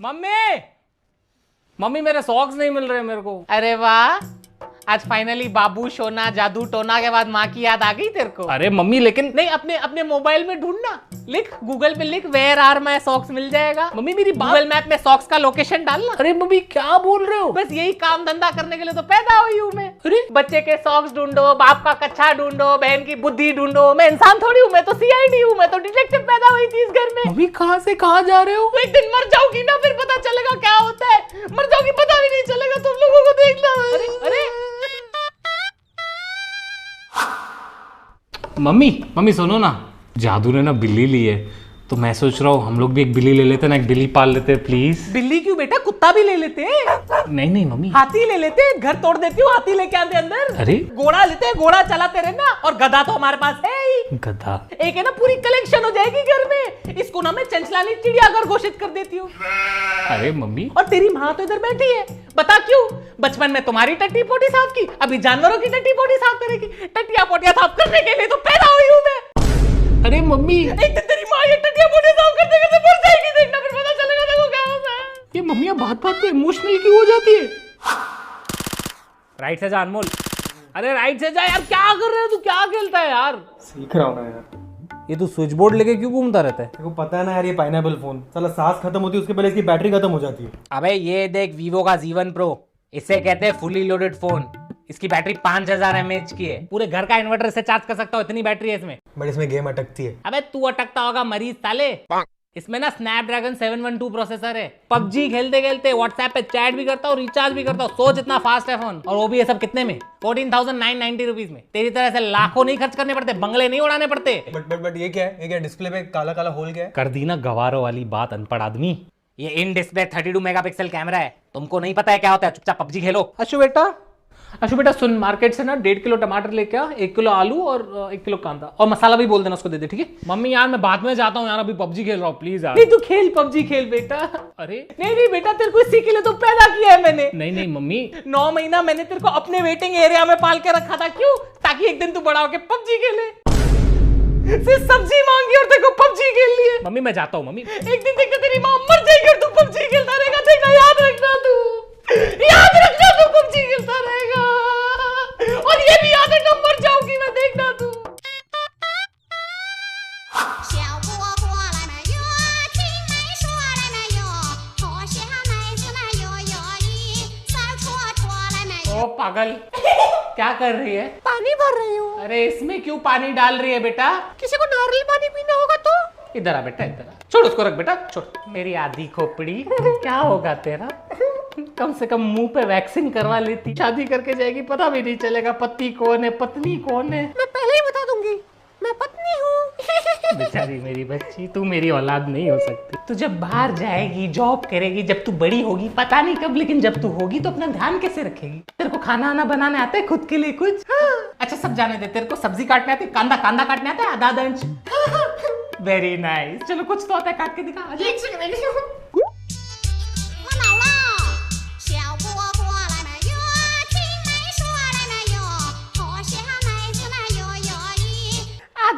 Mummy mummy मेरे socks नहीं मिल रहे मेरे को। अरे वाह, आज फाइनली बाबू सोना जादू टोना के बाद माँ की याद आ गई तेरे को। अरे मम्मी लेकिन नहीं, अपने अपने मोबाइल में ढूंढना, लिख गूगल पे लिख वेयर आर माय सॉक्स, मिल जाएगा। मम्मी मेरी गूगल मैप में सॉक्स का लोकेशन डालना। अरे मम्मी क्या बोल रहे हो? बस यही काम धंधा करने के लिए तो पैदा हुई हूँ मैं। अरे बच्चे के सॉक्स ढूंढो, बाप का कच्छा ढूंढो, बहन की बुद्धि ढूंढो। मैं इंसान थोड़ी हूँ, मैं तो सीआईडी हूँ, मैं तो डिटेक्टिव पैदा हुई थी इस घर में। मम्मी कहाँ से कहाँ जा रहे हो? एक दिन मर जाऊंगी ना, फिर पता चलेगा क्या होता है। मर जाऊंगी पता भी नहीं चलेगा, तुम लोगों को देखना। अरे मम्मी मम्मी सुनो ना, जादू ने ना बिल्ली ली है, तो मैं सोच रहा हूँ हम लोग भी एक बिल्ली ले लेते ना, एक बिल्ली पाल लेते प्लीज। बिल्ली क्यों बेटा, कुत्ता भी ले लेते। नहीं नहीं मम्मी, हाथी ले लेते, घर तोड़ देती हूँ, हाथी लेके आते अंदर। अरे घोड़ा लेते, घोड़ा चलाते रहना। और गधा तो हमारे पास है ही, गधा। एक है ना, पूरी कलेक्शन हो जाएगी घर में। इसको ना मैं चंचलानी चिड़ियाघर घोषित कर देती हूँ। अरे मम्मी, और तेरी माँ तो इधर बैठी है, बता क्यों? बचपन में तुम्हारी टट्टी पोटी साफ की, अभी जानवरों की टट्टी पोटी साफ करेगी। टट्टिया पोटिया साफ करने के लिए तो पैदा हुई हूँ मैं। अरे मम्मी, एक दिन तेरी माँ ये टट्टिया पोटी साफ करते करते मर जाएगी, देखना फिर पता चलेगा देखो क्या होता है। ये मम्मी अब बात बात पे इमोशनल क्यों हो जाती है? राइट से जा अनमोल। अरे राइट से जा यार, क्या कर रहे हो तू? क्या खेलता है यार? सीख रहा हूँ ना यार। ये तू स्विच बोर्ड लेके क्यों घूमता रहता है? तेरे को पता है ना यार, ये पाइनएप्पल फोन साला सांस खत्म होती है उसके पहले इसकी बैटरी खत्म हो जाती है। अबे ये देख वीवो का Z1 Pro, इसे कहते हैं फुली लोडेड फोन। इसकी बैटरी 5000 mAh की है, पूरे घर का इन्वर्टर से चार्ज कर सकता हो, इतनी बैटरी है इसमें। बट इसमें गेम अटकती है। अबे तू अटकता होगा मरीज साले। इसमें ना स्नैपड्रैगन 712 प्रोसेसर है। पबजी खेलते खेलते व्हाट्सएप पे चैट भी करता हूँ, रिचार्ज भी करता हूँ। सोच इतना फास्ट है फोन, और वो भी ये सब कितने में? 14,990 रुपीज में। तेरी तरह से लाखों नहीं खर्च करने पड़ते, बंगले नहीं उड़ाने पड़ते। बट ये क्या है? ये क्या डिस्प्ले पे काला काला होल क्या है? कर दी ना गवारों वाली बात, अनपढ़ आदमी। ये इन डिस्प्ले 32 मेगापिक्सल कैमरा है। तुमको नहीं पता है क्या होता है? चुपचाप पबजी खेलो। अशु बेटा सुन, मार्केट से ना 1.5 किलो टमाटर लेके आ, 1 किलो आलू और 1 किलो कांदा, और मसाला भी बोल देना उसको दे दे, ठीक है? मम्मी यार मैं बाद में जाता हूँ यार, अभी पबजी खेल रहा हूँ प्लीज यार। नहीं तू खेल, पबजी खेल बेटा। अरे नहीं नहीं बेटा, तेरे को इसी के लिए तो पैदा किया है मैंने। नहीं नहीं मम्मी, 9 महीना मैंने तेरे को अपने वेटिंग एरिया में पाल के रखा था। क्यों? ताकि एक दिन तू बड़ा होके पबजी खेले। सिर्फ सब्जी मांगी और तेरे को पबजी खेल लिए। मम्मी मैं जाता हूँ मम्मी। एक दिन देखना तेरी माँ मर जाएगी और तू पबजी खेलता रहेगा, देखना, याद रखना तू, याद रखना तू पबजी खेलता रहेगा। और ये भी याद रखना, मर जाऊंगी मैं, देखना तू। ओ पागल, क्या कर रही है? पानी भर रही हूँ। अरे इसमें क्यों पानी डाल रही है बेटा? किसी को नारियल पानी पीना होगा तो? इधर आ बेटा, इधर आ। छोड़ उसको, रख बेटा, छोड़। मेरी आधी खोपड़ी, क्या होगा तेरा? कम से कम मुंह पे वैक्सीन करवा लेती। शादी करके जाएगी, पता भी नहीं चलेगा पति कौन है पत्नी कौन है। मैं पहले ही बता दूंगी, मैं पत्नी हूँ। बेचारी मेरी बच्ची, तू मेरी औलाद नहीं हो सकती। तू जब बाहर जाएगी, जॉब करेगी, जब तू बड़ी होगी, पता नहीं कब, लेकिन जब तू होगी तो अपना ध्यान कैसे रखेगी? तेरे को खाना वाना बनाने आता है खुद के लिए कुछ? हाँ। अच्छा सब जाने दे, तेरे को सब्जी काटने आती है? कांदा काटने आता है? आधा इंच। Very nice. चलो कुछ तो आता है, काट के दिखा। एक सेकंड।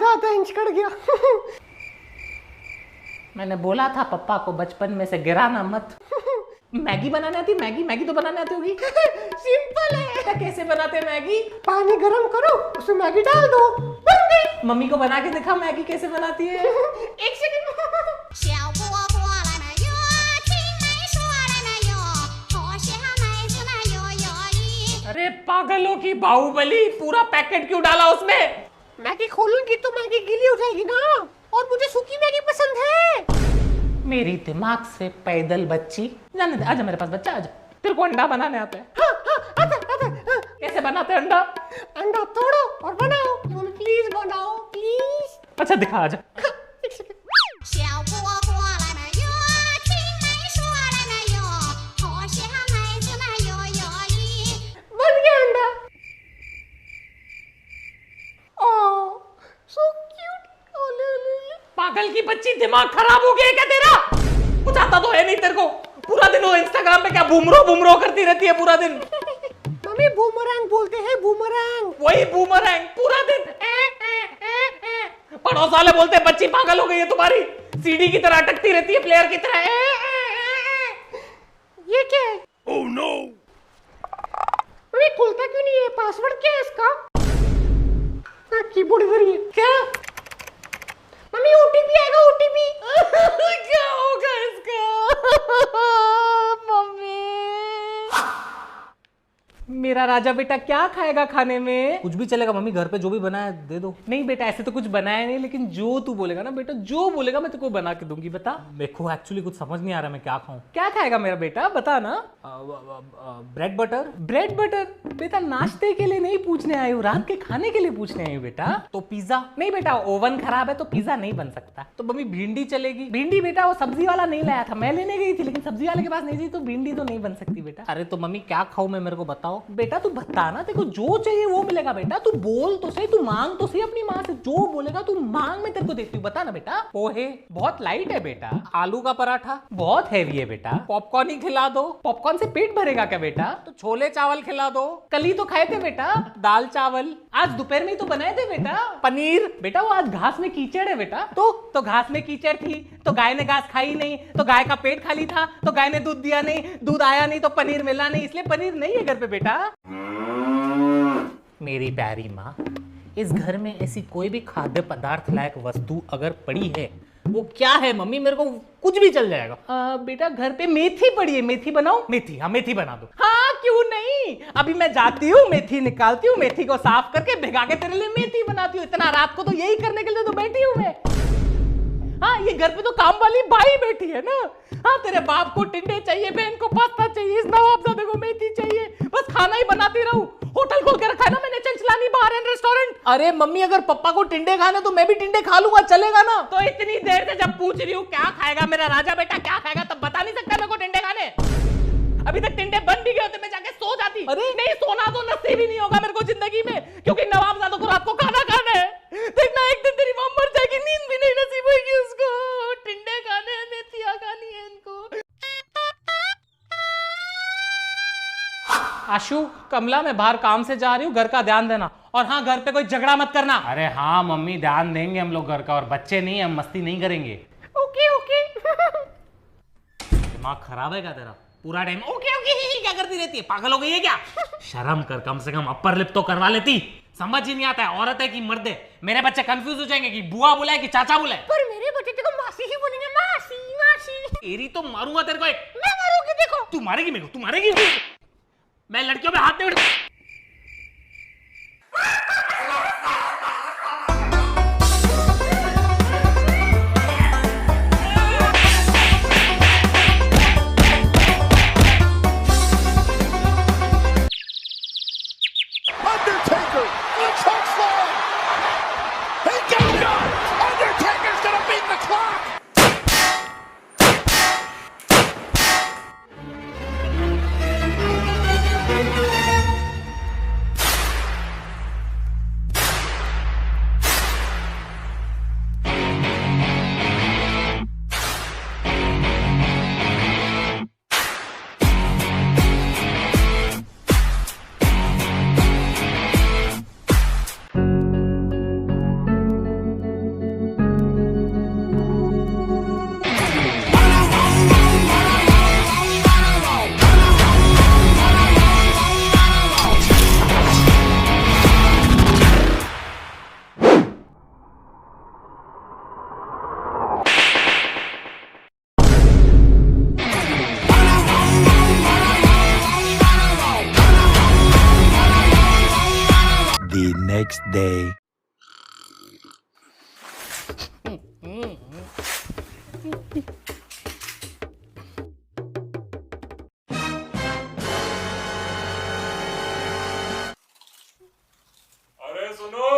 आधा इंच कट गया। मैंने बोला था पप्पा को बचपन में से गिराना मत। मैगी बनाने आती? मैगी तो बनाने आती होगी। सिंपल है। कैसे बनाते हैं मैगी? पानी गरम करो, उसमें मैगी डाल दो, बन गई। मम्मी को बना के दिखा मैगी कैसे बनाती है। एक सेकंड। अरे पागलों की बाहुबली, पूरा पैकेट क्यों डाला उसमें? मैगी खोलूंगी तो मैगी गीली हो जाएगी ना, और मुझे सूखी मैगी पसंद है। मेरी दिमाग से पैदल बच्ची। जाने दे, आजा मेरे पास बच्चा, आजा। तेरे को अंडा बनाने आता है? हाँ, आता। कैसे बनाते हैं अंडा? अंडा तोड़ो और बनाओ। प्लीज बनाओ, प्लीज। अच्छा दिखा, आजा। एक सेकंड। बन गया अंडा। ओह, so cute। पागल की बच्ची, दिमाग खराब हो गया है क्या तेरा? कुछ आता तो है नहीं तेरे को। पूरा दिन वो इंस्टाग्राम पे क्या बूमरो करती रहती है पूरा दिन। मम्मी बूमरैंग बोलते हैं, बूमरैंग। वही बूमरैंग, पूरा दिन पड़ोस वाले बोलते हैं बच्ची पागल हो गई है तुम्हारी, सीडी की तरह अटकती रहती है, प्लेयर की तरह। ये क्या है? Oh no! अरे खुलता क्यों नहीं है? पासवर्ड क्या है इसका? कीबोर्ड इधर ही है। क्या? मम्मी ओटीपी आएगा, ओटीपी। क्या होगा इसका? मम्मी मेरा राजा बेटा क्या खाएगा खाने में? कुछ भी चलेगा मम्मी, घर पे जो भी बनाया दे दो। नहीं बेटा, ऐसे तो कुछ बनाया नहीं, लेकिन जो तू बोलेगा ना बेटा, जो बोलेगा मैं तेको बना के दूंगी। बता मेरे को एक्चुअली कुछ समझ नहीं आ रहा मैं क्या खाऊं। क्या खाएगा मेरा बेटा, बता ना। Bread butter. Bread butter? बेटा नाश्ते के लिए नहीं पूछने आई हूँ, रात के खाने के लिए पूछने आई हूँ बेटा। तो पिज्जा। नहीं बेटा, ओवन खराब है तो पिज्जा नहीं बन सकता। तो मम्मी भिंडी चलेगी। भिंडी बेटा वो सब्जी वाला नहीं लाया था, मैं लेने गई थी, लेकिन सब्जी वाले के पास नहीं थी, तो भिंडी तो नहीं बन सकती बेटा। अरे तो मम्मी क्या खाऊं मैं, मेरे को बताओ। बेटा तू बता ना, तेरे को जो चाहिए वो मिलेगा बेटा। तू बोल तो सही, तू मांग तो सही अपनी माँ से, जो बोलेगा तू मांग, मैं तेरे को देती हूँ। बता ना बेटा। पोहे बहुत लाइट है बेटा। आलू का पराठा बहुत हैवी है बेटा। पॉपकॉर्न ही खिला दो। पॉपकॉर्न से पेट भरेगा क्या बेटा? तो छोले चावल खिला दो। कल ही तो खाए थे बेटा। दाल चावल। आज दोपहर में ही तो बनाए थे बेटा। पनीर। बेटा वो आज घास में कीचड़ है बेटा। तो घास में कीचड़ थी तो गाय ने घास खाई नहीं, तो गाय का पेट खाली था, तो गाय ने दूध दिया नहीं, दूध आया नहीं तो पनीर मिला नहीं, इसलिए पनीर नहीं है घर पे बेटा। मेरी प्यारी माँ, इस घर में ऐसी कोई भी खाद्य पदार्थ लायक वस्तु अगर पड़ी है, वो क्या है मम्मी? मेरे को कुछ भी चल जाएगा। बेटा घर पे मेथी पड़ी है, मेथी बनाओ। मेथी? हाँ मेथी बना दो। हाँ क्यों नहीं, अभी मैं जाती हूँ, मेथी निकालती हूँ, मेथी को साफ करके भिगा के तेरे लिए मेथी बनाती हूँ। इतना रात को तो यही करने के लिए तो बैठी हूँ मैं। हाँ ये घर पे तो काम वाली बाई बैठी है ना। हाँ तेरे बाप को टिंडे चाहिए, बहन को पास्ता चाहिए, इस नवाबजादे को मेथी चाहिए, बस खाना ही बनाती रहूं। होटल खोल के रखा है ना मैंने, चंचलानी बार एंड रेस्टोरेंट। अरे मम्मी अगर पापा को टिंडे खाने तो मैं भी टिंडे खा लूंगा, चलेगा ना? तो इतनी देर से जब पूछ रही हूँ क्या खाएगा मेरा राजा बेटा, क्या खाएगा, तब बता नहीं सकता मेरे को टिंडे खाने? अभी तक टिंडे बन भी गए होते मैं जाके सो जाती। अरे नहीं, सोना तो नसीब ही नहीं होगा मेरे को जिंदगी में, क्योंकि नवाबजादों को रात को खाना खाना है। देखना एक दिन तेरी मां मर जाएगी, नींद भी नहीं नसीब होगी उसको। टिंडे खाने हैं, मेथियां खानी है इनको। आशु, कमला, मैं बाहर काम से जा रही हूँ, घर का ध्यान देना। और हाँ, घर पे कोई झगड़ा मत करना। अरे हाँ मम्मी, ध्यान देंगे हम लोग घर का, और बच्चे नहीं, हम मस्ती नहीं करेंगे। Okay okay. दिमाग खराब है क्या तेरा? पूरा टाइम ओके ओके क्या करती रहती है? पागल हो गई है क्या? शर्म कर, कम से कम अपर लिप तो करवा लेती। समझ ही नहीं आता है औरत है कि मर्द है। मेरे बच्चे कंफ्यूज हो जाएंगे कि बुआ बुलाए कि चाचा बुलाए। पर मेरे बच्चे तेरे को मासी ही बोलेंगे, मासी मासी। एरी तो मारूंगा तेरे को एक। मैं मारूंगी देखो। तू मारेगी मेरे को? तू मारेगी? मैं लड़कियों पे हाथ नहीं उठा। Undertaker, the chokeslam. He got it. Undertaker's gonna beat the clock. The next day. अरे सुनो।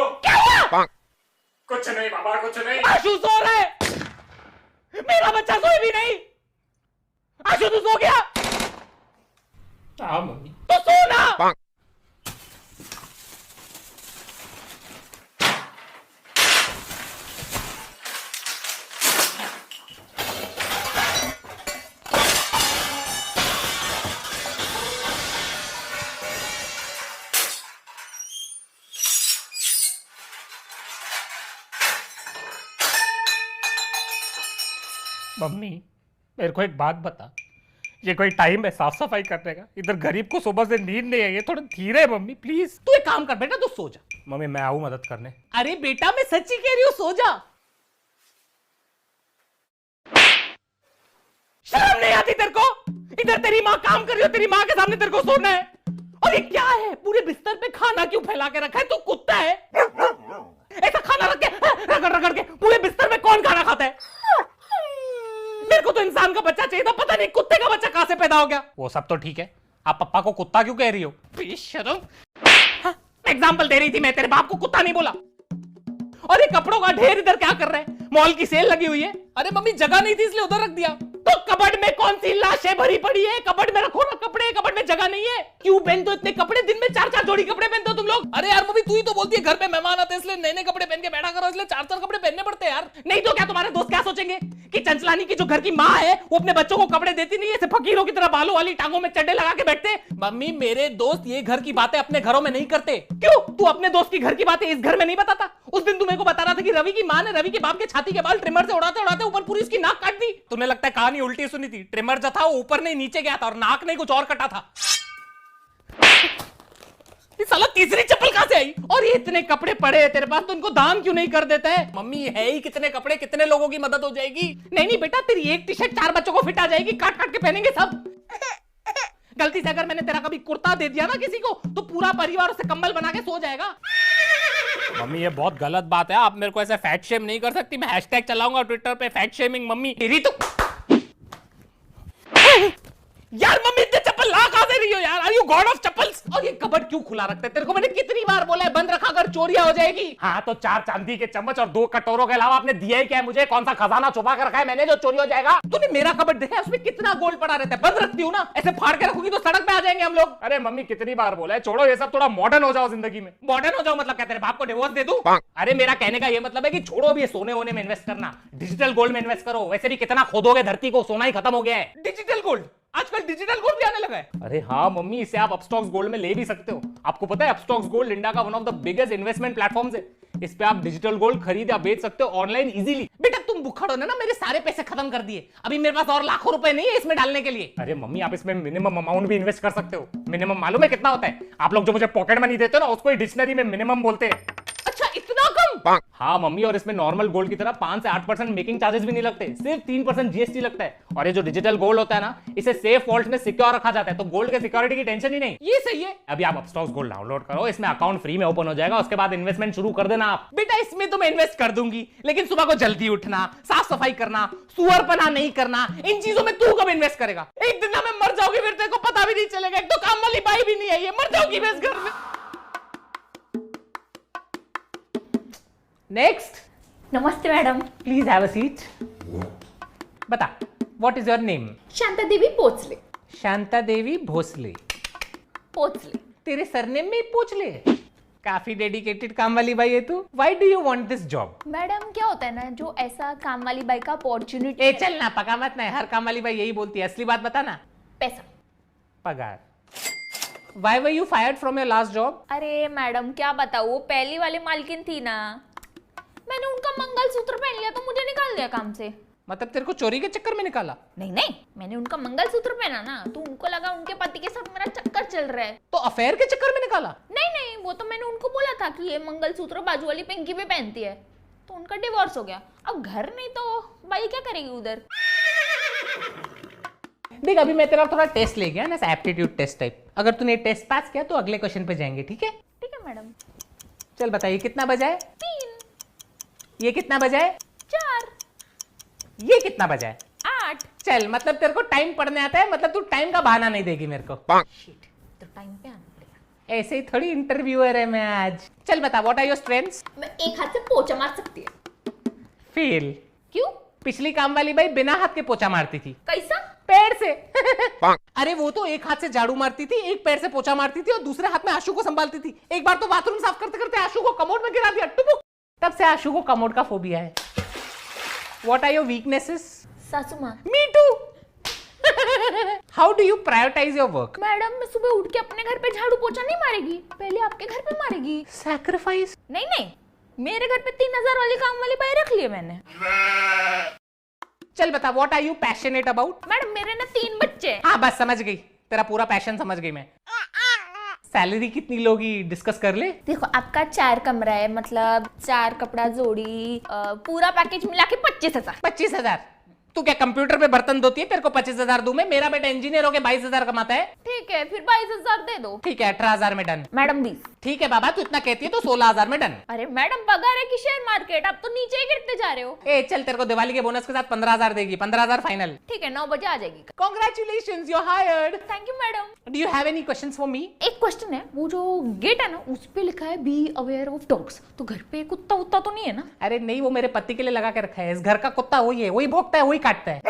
कुछ नहीं बाबा, कुछ नहीं। आशु सो रहा है, मेरा बच्चा सोए भी नहीं। आशु तू सो गया? हाँ मम्मी। तो सो ना। मम्मी मेरे को एक बात बता, ये कोई टाइम है साफ सफाई करने का? इधर गरीब को सुबह से नींद नहीं आई है, थोड़ा धीरे मम्मी प्लीज। तू एक काम कर बेटा, तू सो जा। मम्मी मैं आऊं मदद करने? अरे बेटा मैं सच्ची कह रही हूँ, सो जा। शर्म नहीं आती तेरे को? इधर तेरी माँ काम कर रही हो, तेरी माँ के सामने तेरे को सोना है। और ये क्या है, पूरे बिस्तर पे खाना क्यों फैला के रखा है? तू कुत्ता है? ऐसा खाना रख के रगड़ रगड़ के पूरे बिस्तर में कौन खाना खाता है? मेरे को तो इंसान का बच्चा चाहिए था, पता नहीं कुत्ते का बच्चा कहां से पैदा हो गया। वो सब तो ठीक है, आप पप्पा को कुत्ता क्यों कह रही हो? बेशरम। एग्जाम्पल दे रही थी मैं, तेरे बाप को कुत्ता नहीं बोला। और ये कपड़ों का ढेर इधर क्या कर रहे हैं? मॉल की सेल लगी हुई है। अरे मम्मी जगह नहीं थी इसलिए उधर रख दिया। तो कबर्ड में कौन सी लाशें भरी पड़ी है? कबर्ड में रखो ना कपड़े, कबर्ड में जगह नहीं है। क्यों पहनते हो इतने कपड़े? दिन में 4-4 जोड़ी कपड़े पहनते हो तुम लोग। अरे यार मम्मी तू ही तो बोलती है घर पे मेहमान आते हैं इसलिए नए नए कपड़े पहन के बैठा करो, इसलिए 4-4 कपड़े पहनने पड़ते हैं यार। नहीं तो क्या तुम्हारे दोस्त क्या सोचेंगे कि चंचलानी की जो घर की माँ है वो अपने बच्चों को कपड़े देती नहीं है, ऐसे फकीरों की तरह बालों वाली टांगों में चड्डे लगा के बैठते। मम्मी मेरे दोस्त ये घर की बातें अपने घरों में नहीं करते। क्यों? तू अपने दोस्त की घर की बातें इस घर में नहीं बताता? उस दिन तू मेरे को बता रहा था कि रवि की माँ ने रवि के बाप के छाती के बाल ट्रिमर से उड़ाते उड़ाते ऊपर पूरी इसकी नाक काट दी। तुम्हें लगता है कहानी उल्टी सुनी थी? ट्रिमर जो था वो ऊपर नहीं नीचे गया था और नाक नहीं कुछ और कटा था। ये साला तीसरी चप्पल कहां से आई? और ये इतने कपड़े पड़े हैं तेरे पास, तो इनको दान क्यों नहीं कर देता है? मम्मी है ही कितने कपड़े, कितने लोगों की मदद हो जाएगी। नहीं नहीं बेटा, तेरी एक टी शर्ट 4 बच्चों को फिट आ जाएगी, काट काट के पहनेंगे सब। गलती से अगर मैंने तेरा कभी कुर्ता दे दिया ना किसी को, तो पूरा परिवार उसे कंबल बना के सो जाएगा। मम्मी ये बहुत गलत बात है, आप मेरे को ऐसे फैट शेम नहीं कर सकती। मैं हैशटैग चलाऊंगा ट्विटर पे फैट शेमिंग मम्मी। तेरी तो यार मम्मी इतने चप्पल ला कहां से रही हो यार? Are you god of chappals? और ये कबर्ड क्यों खुला रखते हैं? तेरे को मैंने कितनी बार बोला है बंद रखा कर, चोरियां हो जाएगी। हाँ तो 4 चांदी के चम्मच और 2 कटोरों के अलावा आपने दिया ही क्या है मुझे? कौन सा खजाना छुपा कर रखा है मैंने जो चोरी हो जाएगा? तूने मेरा कबर्ड देखा है? उसमें कितना गोल्ड पड़ा रहता है। बंद रखती हूँ ना, ऐसे फाड़ के रखूंगी तो सड़क पे आ जाएंगे हम लोग। अरे मम्मी कितनी बार बोला है, छोड़ो ये सब, थोड़ा मॉडर्न हो जाओ जिंदगी में। मॉडर्न हो जाओ मतलब क्या, तेरे बाप को डिवोर्स दे दूं? अरे मेरा कहने का ये मतलब है कि छोड़ो भी सोने होने में इन्वेस्ट करना, डिजिटल गोल्ड में इन्वेस्ट करो। वैसे भी कितना खोदोगे धरती को, सोना ही खत्म हो गया है। Digital gold? आजकल डिजिटल गोल्ड भी आने लगा है। अरे हाँ मम्मी, इसे आप अपस्टॉक्स गोल्ड में ले भी सकते हो। आपको पता है अपस्टॉक्स गोल्ड इंडिया का one of the biggest investment platforms है। इस पे आप डिजिटल गोल्ड खरीद या बेच सकते हो ऑनलाइन इजीली। बेटा तुम बुखड़ो ने ना मेरे सारे पैसे खत्म कर दिए, अभी मेरे पास और लाखों रुपए नहीं है इसमें डालने के लिए। अरे मम्मी आप इसमें मिनिमम अमाउंट भी इन्वेस्ट कर सकते हो। मिनिमम मालूम है कितना होता है? आप लोग जो मुझे पॉकेट मनी देते हो ना, उसको डिक्शनरी में मिनिमम बोलते हैं। अच्छा इतना कम? हाँ मम्मी, और इसमें नॉर्मल गोल्ड की तरह 5 से 8% मेकिंग चार्जेस भी नहीं लगते, सिर्फ 3% जीएसटी लगता है। और ये जो डिजिटल गोल्ड होता है ना, इसे सेफ वॉल्ट में सिक्योर रखा जाता है, तो गोल्ड के सिक्योरिटी की टेंशन ही नहीं। ये सही है। अभी आप अपस्टॉक्स गोल्ड डाउनलोड करो, इसमें अकाउंट फ्री में ओपन हो जाएगा, उसके बाद इन्वेस्टमेंट शुरू कर देना आप। बेटा इसमें तो मैं इन्वेस्ट कर दूंगी, लेकिन सुबह को जल्दी उठना, साफ सफाई करना, सुअरपना नहीं करना, इन चीजों में तू कब इन्वेस्ट करेगा? एक दिन ना मैं मर जाऊंगी, फिर तेरे को पता भी नहीं चलेगा। एक तो काम वाली बाई भी नहीं आई है, मर जाऊंगी मैं इस घर में। नेक्स्ट। नमस्ते madam. Please have a seat. बता, what is your name? Shanta Devi Pochle. Shanta देवी भोसले। पोचले। तेरे सरनेम में ही पूछ ले। काफी डेडिकेटेड काम वाली बाई है तू। Why do you want this job? Madam क्या होता है ना, जो ऐसा काम वाली बाई का अपॉर्चुनिटी। ए चल ना, पका मत ना, हर काम वाली बाई यही बोलती है। असली बात बता ना। पैसा। पगार। Why were you fired from your last job? अरे मैडम क्या बताऊँ, वो पहली वाली मालकिन थी ना, मैंने उनका मंगलसूत्र पहन लिया तो मुझे निकाल दिया काम से। मतलब तेरे को चोरी के चक्कर में निकाला? नहीं नहीं, मैंने उनका मंगलसूत्र पहना ना, तो उनको लगा उनके पति के साथ मेरा चक्कर चल रहा है। तो अफेयर के चक्कर में निकाला? नहीं नहीं, वो तो मैंने उनको बोला था कि ये मंगलसूत्र बाजू वाली पिंकी भी पहनती है, तो उनका डिवोर्स हो गया। अब घर नहीं तो बाई क्या करेगी उधर। देख अभी मैं तेरा थोड़ा टेस्ट ले गया ना, एप्टीट्यूड टेस्ट टाइप। अगर तूने टेस्ट पास किया तो अगले क्वेश्चन पे जाएंगे, ठीक है? ठीक है मैडम। चल बताइए कितना बजा है? 3। ये कितना बजा है? 4। ये कितना बजा है? 8। चल मतलब तेरे को टाइम पढ़ने आता है, मतलब तू टाइम का बहाना नहीं देगी मेरे को। शिट, तो टाइम पे आना पड़ेगा। ऐसे ही थोड़ी इंटरव्यूअर है मैं आज। चल बता, व्हाट आर योर स्ट्रेंथ्स? मैं एक हाथ से पोछा मार सकती है। फेल। क्यों? पिछली काम वाली बाई बिना हाथ के पोछा मारती थी। कैसा? पैर से। अरे वो तो एक हाथ से झाड़ू मारती थी, एक पैर से पोछा मारती थी और दूसरे हाथ में आशु को संभालती थी। एक बार तो बाथरूम साफ करते करते आशु को कमोड में गिरा दिया, टुपुक। तब से आशु को कमोड का फोबिया है। What are your weaknesses? सासू माँ। Me too. How do you prioritize your work? Madam मैं सुबह उठ के अपने घर पे झाड़ू पोछा नहीं मारेगी, पहले आपके घर पे मारेगी। Sacrifice? नहीं नहीं, मेरे घर पे 3000 वाली काम वाली बाई रख ली है मैंने। चल बता, what are you passionate about? Madam मेरे ना 3 बच्चे हैं। हाँ बस समझ गई, तेरा पूरा पैशन समझ गई मैं। सैलरी कितनी लोगी डिस्कस कर ले। देखो आपका 4 कमरा है, मतलब 4 कपड़ा जोड़ी, पूरा पैकेज मिला के 25,000। 25,000? तू क्या कंप्यूटर पे बर्तन धोती है, तेरे को 25,000 दूं मैं? मेरा बेटा इंजीनियर होके 22,000 कमाता है। ठीक है फिर 22,000 दे दो। ठीक है 18,000 में डन। मैडम 20। ठीक है बाबा, तू इतना कहती है तो 16,000 में डन। अरे मैडम पगार है कि शेयर मार्केट, आप तो नीचे ही गिरते जा रहे हो। ए चल, तेरे को दिवाली के बोनस के साथ 15,000 देगी। 15,000 फाइनल। ठीक है 9 बजे आ जाएगी। Congratulations, you're hired. Thank you madam. Do you have any questions for me? एक क्वेश्चन है, वो जो गेट है ना उस पे लिखा है बी अवेयर ऑफ डॉग्स, तो घर पे कुत्ता उत्ता तो नहीं है ना? अरे नहीं, वो मेरे पति के लिए लगा के रखा है। इस घर का कुत्ता वही है, वही भौंकता है, वही काटता है।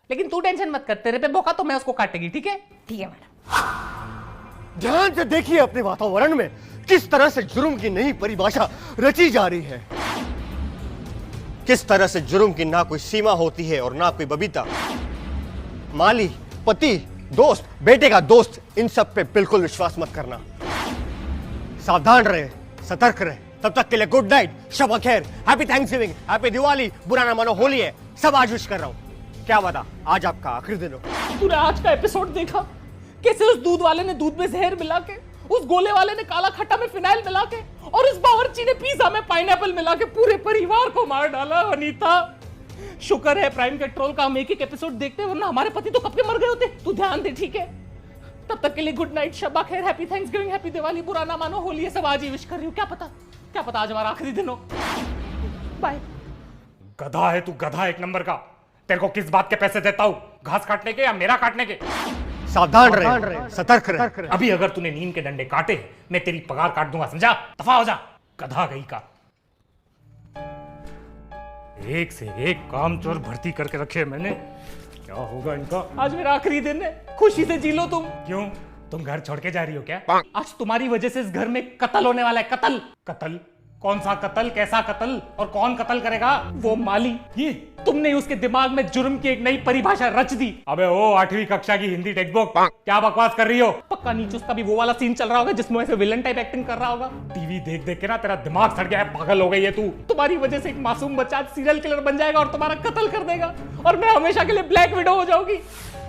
लेकिन तू टेंशन मत कर, तेरे पे भौंका तो मैं उसको काटेगी, ठीक है? ठीक है मैडम। ध्यान से देखिए अपने वातावरण में किस तरह से जुर्म की नई परिभाषा रची जा रही है। किस तरह से जुर्म की ना कोई सीमा होती है और ना कोई बबीता। माली, पति, दोस्त, बेटे का दोस्त, इन सब पे बिल्कुल विश्वास मत करना। सावधान रहे, सतर्क रहे। तब तक के लिए गुड नाइट, शब खैर, हैप्पी थैंक्सगिविंग, हैप्पी दिवाली। बुरा ना मानो, होली है, सब आज विश कर रहा हूं। क्या बता, आज आपका आखिरी दिन हो। तूने आज का एपिसोड देखा? कैसे उस दूध वाले ने दूध में जहर मिला के, उस गोले वाले ने काला खट्टा में फिनाइल मिला के, और उस बावर्ची ने पिज्जा में पाइनएप्पल मिला के पूरे परिवार को मार डाला। अनीता, शुक्र है प्राइम कंट्रोल का हम एक एपिसोड देखते, वरना हमारे पति तो कब के मर गए होते। तू ध्यान दे, ठीक है? तब तक के लिए गुड नाइट, शब्बा खैर, हैप्पी थैंक्सगिविंग, हैप्पी दिवाली। बुरा ना मानो, होली है, सब आज ही विश कर रही हूँ। क्या पता आज हमारा आखिरी दिन हो। बाय। गधा है तू, गधा एक नंबर का। तेरे को किस बात के पैसे देता हूँ, घास काटने के या मेरा काटने के? सावधान रहे, सतर्क रहे। अभी अगर तूने नीम के डंडे काटे, मैं तेरी पगार काट दूंगा, समझा? दफा हो जा, गधा गई का। एक से एक कामचोर भर्ती करके रखे मैंने। क्या होगा इनका? आज मेरा आखिरी दिन है, खुशी से जी लो तुम। क्यों, तुम घर छोड़ के जा रही हो क्या? आज तुम्हारी वजह से इस घर में कत्ल होने वाला है। कत्ल। कत्ल? कौन सा कत्ल, कैसा कत्ल, और कौन कत्ल करेगा? वो माली, ये तुमने उसके दिमाग में जुर्म की एक नई परिभाषा रच दी। अबे ओ 8वीं कक्षा की हिंदी टेक्स्ट बुक, क्या बकवास कर रही हो? पक्का नीचे उसका भी वो वाला सीन चल रहा होगा जिसमें ऐसे विलन टाइप एक्टिंग कर रहा होगा। टीवी देख देख के ना तेरा दिमाग सड़ गया है, पागल हो गई है तू। तुम्हारी वजह से एक मासूम बच्चा सीरियल किलर बन जाएगा और तुम्हारा कत्ल कर देगा, और मैं हमेशा के लिए ब्लैक विडो हो जाऊंगी।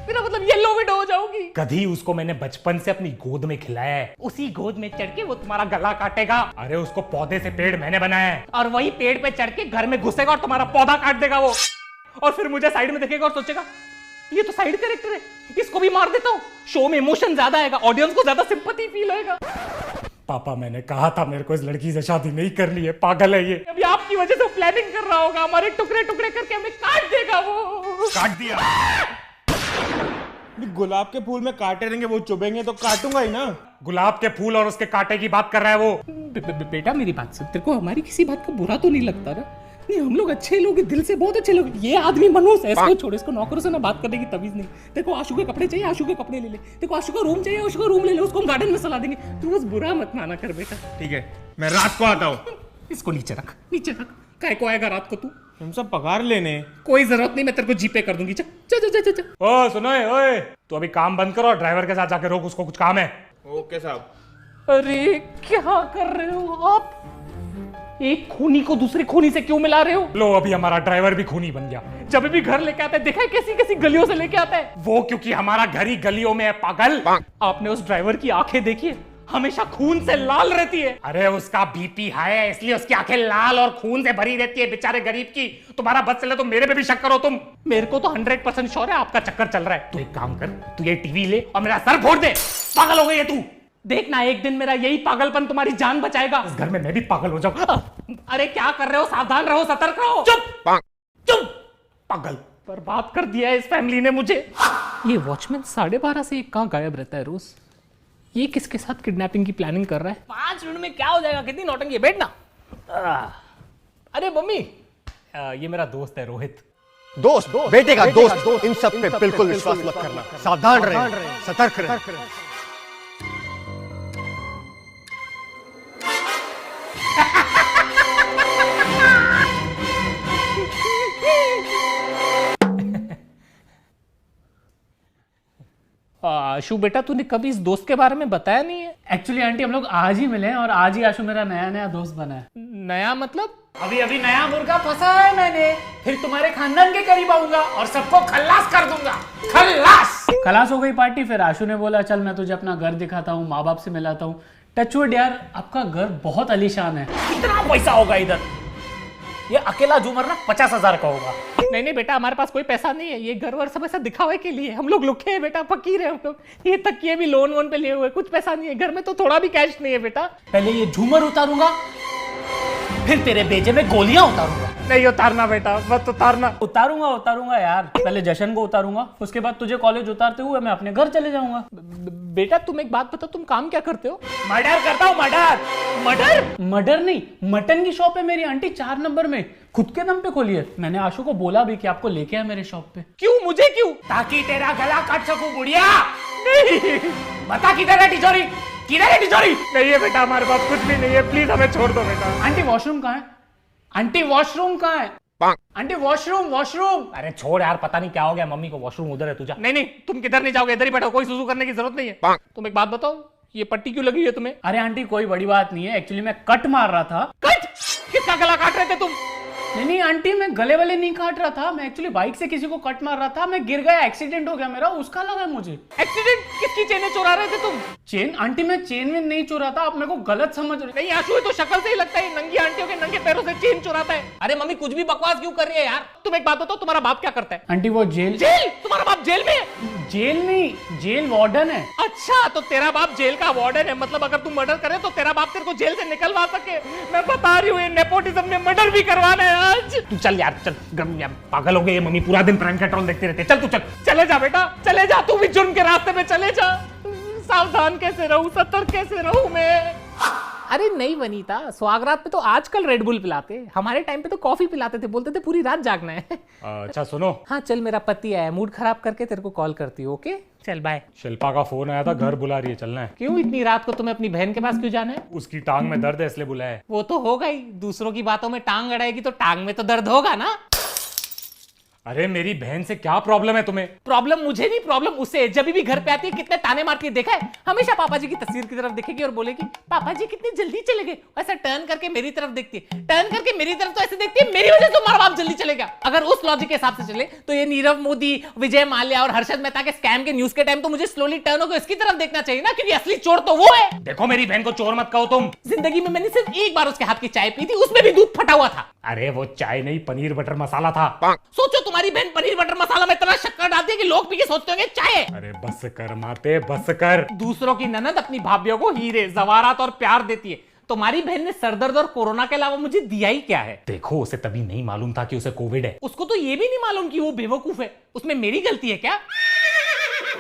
मेरा मतलब येलो विडो हो जाऊंगी। कभी उसको मैंने बचपन से अपनी गोद में खिलाया है। उसी गोद में चढ़ के वो तुम्हारा गला काटेगा, अरे उसको पौधे से पेड़ मैंने बनाया है। और वही पेड़ पे चढ़ के घर में घुसेगा और तुम्हारा पौधा काट देगा वो। और फिर मुझे साइड में देखेगा और सोचेगा ये तो साइड कैरेक्टर है, इसको भी मार देता हूँ। शो में इमोशन ज्यादा आएगा, ऑडियंस को ज्यादा सिंपैथी फील होएगा। पापा मैंने कहा था मेरे को इस लड़की से शादी नहीं करनी है, पागल है ये। अभी आपकी वजह से प्लानिंग कर रहा होगा, हमारे टुकड़े टुकड़े करके हमें काट देगा वो। काट दिया। गुलाब के फूल में कांटे रहेंगे, वो चुभेंगे तो काटूंगा ही ना। गुलाब के फूल और उसके कांटे की बात कर रहा है वो। बेटा मेरी बात सुन, तेरे को हमारी किसी बात का बुरा तो नहीं लगता ना? नहीं, हम लोग अच्छे लोग, दिल से बहुत अच्छे लोग। ये आदमी मनोज है, इसको छोड़, इसको नौकरों से ना बात करने की तमीज नहीं। देखो आशु के कपड़े चाहिए, आशु के कपड़े ले ले। देखो आशु का रूम चाहिए, आशु का रूम ले ले। उसको हम गार्डन में सला देंगे। तू बस बुरा मत माना कर बेटा। ठीक है, मैं रात को आता हूँ। इसको नीचे रख, नीचे रख। काय को आएगा रात को तू? हम सब पगार लेने। कोई जरूरत नहीं, मैं तेरे को जीपे कर दूंगी। चल चल चल चल। ओ सुनो, ओए तू अभी काम बंद करो, ड्राइवर के साथ जाके रोक, उसको कुछ काम है। ओके साहब। अरे क्या कर रहे हो आप? एक खूनी को दूसरे खूनी से क्यों मिला रहे हो? लो अभी हमारा ड्राइवर भी खूनी बन गया। जब भी घर लेके आता है देखा है कैसी कैसी गलियों से लेके आता है वो, क्योंकि हमारा घर ही गलियों में है, पागल। आपने उस ड्राइवर की आंखें देखी है? हमेशा खून से लाल रहती है। अरे उसका बीपी हाई है, इसलिए उसकी आंखें लाल और खून से भरी रहती है, बेचारे गरीब की। तुम्हारा बस चले तो मेरे पे भी शक करो तुम। मेरे को तो 100% श्योर है आपका चक्कर चल रहा है। तू एक काम कर, तू ये टीवी ले और मेरा सर फोड़ दे। पागल हो गई है तू। देखना एक दिन मेरा यही पागलपन तुम्हारी जान बचाएगा। इस घर में मैं भी पागल हो जाऊं। अरे क्या कर रहे हो? सावधान रहो, सतर्क रहो। चुप चुप, पागल। बर्बाद कर दिया है इस फैमिली ने मुझे। ये वॉचमैन 12:30 से कहाँ गायब रहता है रोज? ये किसके साथ किडनैपिंग की प्लानिंग कर रहा है? 5 मिनट में क्या हो जाएगा? कितनी नौटंकी है, बैठना। अरे मम्मी, ये मेरा दोस्त है रोहित। दोस्त, बेटे का दोस्त, इन सब पे बिल्कुल विश्वास मत करना। सावधान रहे, सतर्क रहे। आशु बेटा, तूने कभी इस दोस्त के बारे में बताया नहीं है। एक्चुअली आंटी हम लोग आज ही मिले हैं और आज ही आशु मेरा नया नया दोस्त बना है। नया मतलब? अभी अभी नया मुर्गा फंसा है मैंने, फिर तुम्हारे खानदान के करीब आऊंगा और सबको खल्लास कर दूंगा। खल्लास खलास हो गई पार्टी। फिर आशु ने बोला चल मैं तुझे अपना घर दिखाता हूँ, माँ बाप से मिलाता हूँ। टचवुड यार, आपका घर बहुत आलीशान है। कितना पैसा होगा इधर? ये अकेला झूमर ना 50,000 का होगा। नहीं बेटा, हमारे पास कोई पैसा नहीं है। ये घर वर सब ऐसा दिखावे के लिए। हम लोग लुखे हैं बेटा, फकीर है हम लोग। ये तकिए भी लोन वोन पे लिए हुए, कुछ पैसा नहीं है घर में, तो थोड़ा भी कैश नहीं है बेटा। पहले ये झूमर उतारूंगा, फिर तेरे बेजे में गोलियां उतारूंगा। नहीं उतारना बेटा, मत उतारना। उतारूंगा यार। पहले जशन को उतारूंगा, उसके बाद तुझे कॉलेज उतारते हुए मैं अपने घर चले जाऊंगा। बेटा तुम एक बात बताओ, तुम काम क्या करते हो? मर्डर करता हूँ। मर्डर नहीं, मटन की शॉप है मेरी आंटी 4 नंबर में, खुद के दम पे खोली है। मैंने आशु को बोला भी कि आपको लेके आए मेरे शॉप पे। क्यों? मुझे क्यों? ताकि तेरा गला काट सकूं बुढ़िया। नहीं बता किधर है तिजोरी? किधर है तिजोरी? नहीं है बेटा, हमारे पास कुछ भी नहीं है, प्लीज हमें छोड़ दो बेटा। आंटी वॉशरूम कहाँ है? आंटी वॉशरूम कहाँ है? Aunty washroom. अरे छोड़ यार, पता नहीं क्या हो गया मम्मी को। वॉशरूम उधर है, तुझा। नहीं तुम किधर नहीं जाओगे, इधर ही बैठो, कोई सुसु करने की जरूरत नहीं है। तुम एक बात बताओ, ये पट्टी क्यों लगी है तुम्हें? अरे आंटी कोई बड़ी बात नहीं है, एक्चुअली मैं कट मार रहा था। कट? किसका गला काट रहे थे तुम? नहीं आंटी, मैं गले वाले नहीं काट रहा था, मैं एक्चुअली बाइक से किसी को कट मार रहा था। मैं गिर गया, एक्सीडेंट हो गया मेरा, उसका लगा मुझे। एक्सीडेंट? किसकी चेनें चुरा रहे थे तुम? चेन? आंटी मैं चेन में नहीं चुरा था, आप मेरे को गलत समझ रहे। नहीं आशु, तो शक्ल से ही लगता है नंगी आंटियों के नंगे पैरों से चेन चुराता है। अरे मम्मी कुछ भी बकवास क्यों कर रही है यार? तुम एक बात बताओ, तुम्हारा बाप क्या करता है? आंटी वो जेल तुम्हारा बाप जेल में है? जेल नहीं, जेल वार्डन है। अच्छा, तो तेरा बाप जेल का वार्डन है। मतलब अगर तू मर्डर करे तो तेरा बाप तेरे को जेल से निकलवा सके। मैं बता रही हूँ, ये नेपोटिज्म ने मर्डर भी करवाना है आज। तू चल यार, चल। पागल हो गए ये मम्मी, पूरा दिन प्राइम पेट्रोल देखते रहते। चल तू चल। चले जा बेटा, चले जा, तू भी जुर्म के रास्ते में चले जा। सावधान कैसे रहूं, सतर्क कैसे रहूं मैं? अरे नहीं वनीता, स्वागरात पे तो आजकल रेड बुल पिलाते, हमारे टाइम पे तो कॉफी पिलाते थे, बोलते थे पूरी रात जागना है। अच्छा सुनो। हाँ चल, मेरा पति आया, मूड खराब करके तेरे को कॉल करती हूँ। ओके चल बाय। शिल्पा का फोन आया था, घर बुला रही है, चलना है। क्यों इतनी रात को तुम्हें अपनी बहन के पास क्यों जाना है? उसकी टांग में दर्द है इसलिए बुलाया है। वो तो होगा ही, दूसरों की बातों में टांग अड़ाएगी तो टांग में तो दर्द होगा ना। अरे मेरी बहन से क्या प्रॉब्लम है तुम्हें? प्रॉब्लम मुझे नहीं, प्रॉब्लम उसे। जब भी घर पे आती है कितने ताने मारती है, देखा है? हमेशा पापा जी की तस्वीर की तरफ देखेगी और बोलेगी पापा जी कितनी जल्दी चले गए। ऐसा टर्न करके मेरी तरफ देखती है, टर्न करके मेरी तरफ तो ऐसे देखती है मेरी वजह से तुम्हारा बाप जल्दी चले गया। अगर उस लॉजिक के हिसाब से चले तो ये नीरव मोदी, विजय माल्या और हर्षद मेहता के स्कैम के न्यूज के टाइम तो मुझे स्लोली टर्न होकर इसकी तरफ देखना चाहिए ना, क्योंकि असली चोर तो वो है। देखो मेरी बहन को चोर मत कहो तुम। जिंदगी में मैंने सिर्फ एक बार उसके हाथ की चाय पी थी, उसमें भी दूध फटा हुआ था। अरे वो चाय नहीं, पनीर बटर मसाला था। सोचो तुम्हारी बहन पनीर बटर मसाला में इतना शक्कर डालती है कि लोग पी के सोचते होंगे चाय है। अरे बस कर माते, बस कर। दूसरों की ननद अपनी भाभीयों को हीरे जवारात और प्यार देती है, तुम्हारी बहन ने सरदर्द और कोरोना के अलावा मुझे दिया ही क्या है? देखो उसे तभी नहीं मालूम था कि उसे कोविड है। उसको तो ये भी नहीं मालूम कि वो बेवकूफ है। उसमें मेरी गलती है क्या?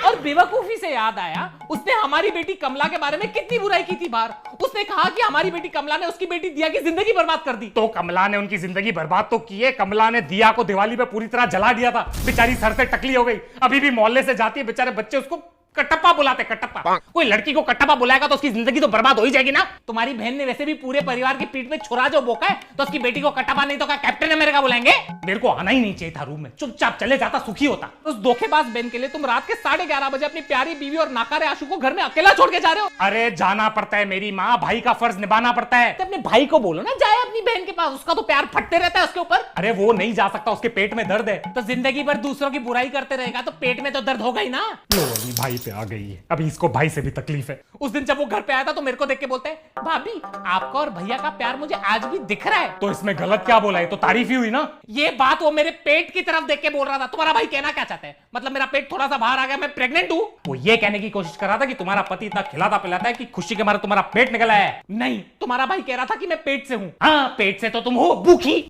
और बेवकूफी से याद आया, उसने हमारी बेटी कमला के बारे में कितनी बुराई की थी बाहर। उसने कहा कि हमारी बेटी कमला ने उसकी बेटी दिया की जिंदगी बर्बाद कर दी। तो कमला ने उनकी जिंदगी बर्बाद तो की है। कमला ने दिया को दिवाली पे पूरी तरह जला दिया था, बेचारी सर से टकली हो गई। अभी भी मोहल्ले से जाती है, बेचारे बच्चे उसको कटप्पा बुलाते, कटप्पा। कोई लड़की को कटप्पा बुलाएगा तो उसकी जिंदगी तो बर्बाद हो ही जाएगी ना। तुम्हारी बहन ने वैसे भी पूरे परिवार की पीठ में छुरा जो बोका है, तो उसकी बेटी को कटप्पा नहीं तो क्या कैप्टन अमेरिका बुलाएंगे? मेरे को आना ही नहीं चाहिए था रूम में, चुपचाप चले जाता, सुखी होता। उस धोखेबाज बहन के लिए तुम रात के 11:30 बजे अपनी प्यारी बीवी और नाकारे आशु को घर में अकेला छोड़ के जा रहे हो। अरे जाना पड़ता है मेरी माँ, भाई का फर्ज निभाना पड़ता है। तो अपने भाई को बोलो ना जाए अपनी बहन के पास, उसका तो प्यार फटते रहता है उसके ऊपर। अरे वो नहीं जा सकता, उसके पेट में दर्द है। तो जिंदगी भर दूसरों की बुराई करते रहेगा तो पेट में तो दर्द होगा ही ना। लो अभी भाई पे आ गई है, अभी इसको भाई से भी तकलीफ है। उस दिन जब वो घर पे आया था तो मेरे को देख के बोलते हैं भाभी आपका और भैया का प्यार मुझे आज भी दिख रहा है। तो इसमें गलत क्या बोला है? तो तारीफ ही हुई ना। ये बात वो मेरे पेट की तरफ देख के बोल रहा था। तुम्हारा भाई कहना क्या चाहता है? मतलब मेरा पेट थोड़ा सा बाहर आ गया, मैं प्रेग्नेंट हूँ? वो ये कहने की कोशिश कर रहा था कि तुम्हारा पति इतना खिलाता पिलाता है कि खुशी के मारे तुम्हारा पेट निकला है। नहीं, तुम्हारा भाई कह रहा था कि मैं पेट से हूँ। हाँ पेट से तो तुम हो, भूखी।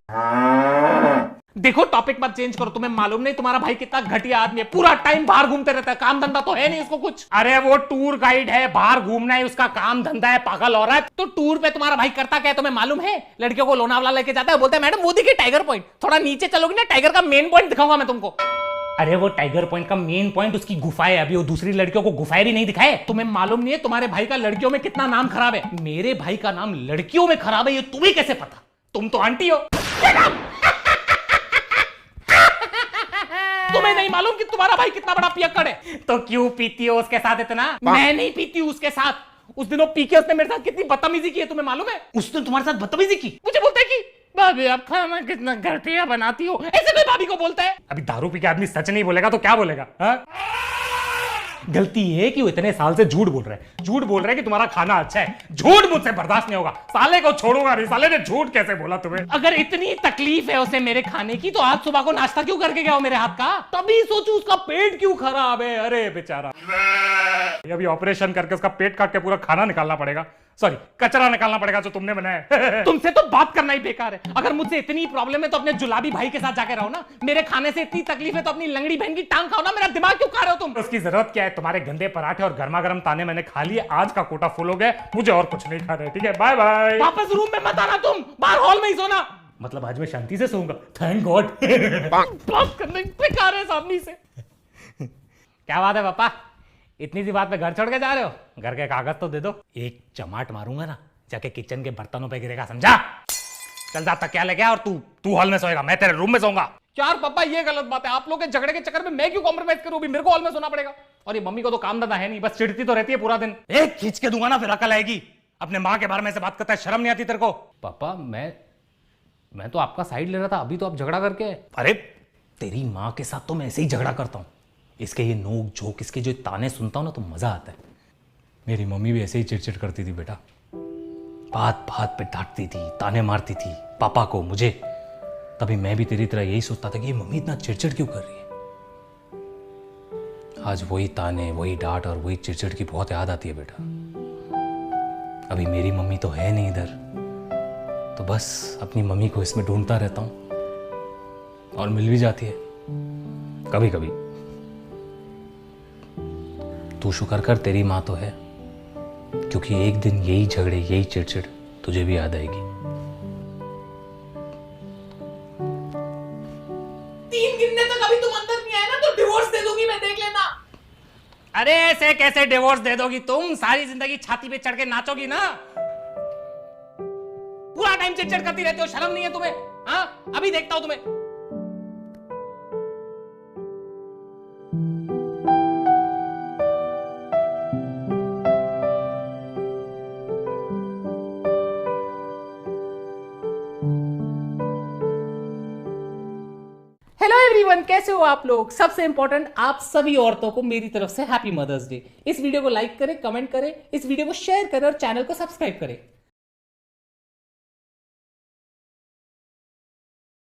देखो टॉपिक मत चेंज करो, तुम्हें मालूम नहीं तुम्हारा भाई कितना घटिया आदमी है, पूरा टाइम बाहर घूमते रहता है, काम धंधा तो है नहीं उसको कुछ। अरे वो टूर गाइड है, बाहर घूमना है उसका काम धंधा है, पागल औरत। तो टूर पे तुम्हारा भाई करता क्या है तुम्हें मालूम है? लड़कियों को लोनावाला लेके जाता है, बोलता है मैडम वो देखिए टाइगर पॉइंट, थोड़ा नीचे चलोगी ना टाइगर का मेन पॉइंट दिखाऊंगा मैं तुमको। अरे वो टाइगर पॉइंट का मेन पॉइंट उसकी गुफाएं, अभी वो दूसरी लड़कियों को गुफाएं भी नहीं दिखाए। तुम्हें मालूम नहीं है तुम्हारे भाई का लड़कियों में कितना नाम खराब है? मेरे भाई का नाम लड़कियों में खराब है, ये तुम्हें कैसे पता? तुम तो आंटी हो। तुम्हें नहीं मालूम कि तुम्हारा भाई कितना बड़ा पियक्कड़ है? तो क्यों पीती हो उसके साथ इतना? मैं नहीं पीती हूँ उसके साथ। उस दिन वो पी के उसने मेरे साथ कितनी बदतमीजी की है तुम्हें मालूम है? उसने तुम्हारे साथ बदतमीजी की? मुझे बोलता है कि भाभी आप खाना कितना घटिया बनाती हो, ऐसे कोई भाभी को बोलता है? अभी दारू पी के आदमी सच नहीं बोलेगा तो क्या बोलेगा? हाँ? गलती है कि वो इतने साल से झूठ बोल रहे हैं, झूठ बोल रहे हैं कि तुम्हारा खाना अच्छा है। झूठ मुझसे बर्दाश्त नहीं होगा, साले को छोड़ूंगा नहीं। साले ने झूठ कैसे बोला तुम्हें? अगर इतनी तकलीफ है उसे मेरे खाने की तो आज सुबह को नाश्ता क्यों करके गया हो मेरे हाथ का? तभी सोचू उसका पेट क्यों खराब है। अरे बेचारा, अभी ऑपरेशन करके उसका पेट काट के पूरा खाना निकालना पड़ेगा, सॉरी कचरा निकालना पड़ेगा जो तुमने बनाया। तुमसे तो बात करना ही बेकार है। अगर मुझसे इतनी प्रॉब्लम है तो अपने जुलाबी भाई के साथ जाके रहो ना। मेरे खाने से इतनी तकलीफ है तो अपनी लंगड़ी बहन की टांग खाओ ना। मेरा दिमाग क्यों खा रहे हो तुम? उसकी जरूरत क्या है? तुम्हारे गंदे पराठे और गर्मा गर्म ताने मैंने खा लिए, आज का कोटा फुल हो गया, मुझे और कुछ नहीं खा रहे। ठीक है, बाय बाय। वापस रूम में मत आना, तुम बाहर हॉल में ही सोना। मतलब आज मैं शांति से सोऊंगा, थैंक गॉड। बात करने बेकार है सामने से। क्या बात है पापा, इतनी सी बात पे घर छोड़ के जा रहे हो? घर के कागज तो दे दो। एक चमाट मारूंगा ना, जाके किचन के बर्तनों पे गिरेगा, समझा? चल जा तकिया लेके आ और तू हॉल में सोएगा, मैं तेरे रूम में सोऊंगा। यार पापा ये गलत बात है। आप लोग के झगड़े के चक्कर में मैं क्यों कॉम्प्रोमाइज करूं? भी मेरे को हॉल में सोना पड़ेगा। और ये मम्मी को तो काम धंधा है नहीं, बस चिढ़ती तो रहती है पूरा दिन। एक खींच के दूंगा ना फिर अकल आएगी। अपने माँ के बारे में से बात करता है, शर्म नहीं आती तेरे को? पापा मैं तो आपका साइड ले रहा था, अभी तो आप झगड़ा करके। अरे तेरी माँ के साथ तो मैं ऐसे ही झगड़ा करता हूँ। इसके ये नोक झोंक, इसके जो ताने सुनता हूँ ना तो मजा आता है। मेरी मम्मी भी ऐसे ही चिड़चिड़ करती थी बेटा, बात बात पे डांटती थी, ताने मारती थी पापा को, मुझे। तभी मैं भी तेरी तरह यही सोचता था कि ये मम्मी इतना चिड़चिड़ क्यों कर रही है। आज वही ताने, वही डांट और वही चिड़चिड़ की बहुत याद आती है बेटा। अभी मेरी मम्मी तो है नहीं इधर, तो बस अपनी मम्मी को इसमें ढूंढता रहता हूं और मिल भी जाती है कभी कभी। तू शुक्र कर तेरी माँ तो है, क्योंकि एक दिन यही झगड़े, यही चिड़चिड़ तुझे भी याद आएगी। 3 गिनने तक अभी तुम अंदर नहीं आए ना तो डिवोर्स दे दूंगी मैं, देख लेना। अरे ऐसे कैसे डिवोर्स दे दोगी तुम? सारी जिंदगी छाती पे चढ़ के नाचोगी ना। पूरा टाइम चिड़चिड़ करती रहती हो, शर्म नहीं है तुम्हें? हाँ, अभी देखता हूं तुम्हें। हेलो एवरीवन, कैसे हो आप लोग? सबसे इंपॉर्टेंट, आप सभी औरतों को मेरी तरफ से हैप्पी मदर्स डे। इस वीडियो को लाइक करें, कमेंट करें, इस वीडियो को शेयर करें और चैनल को सब्सक्राइब करें।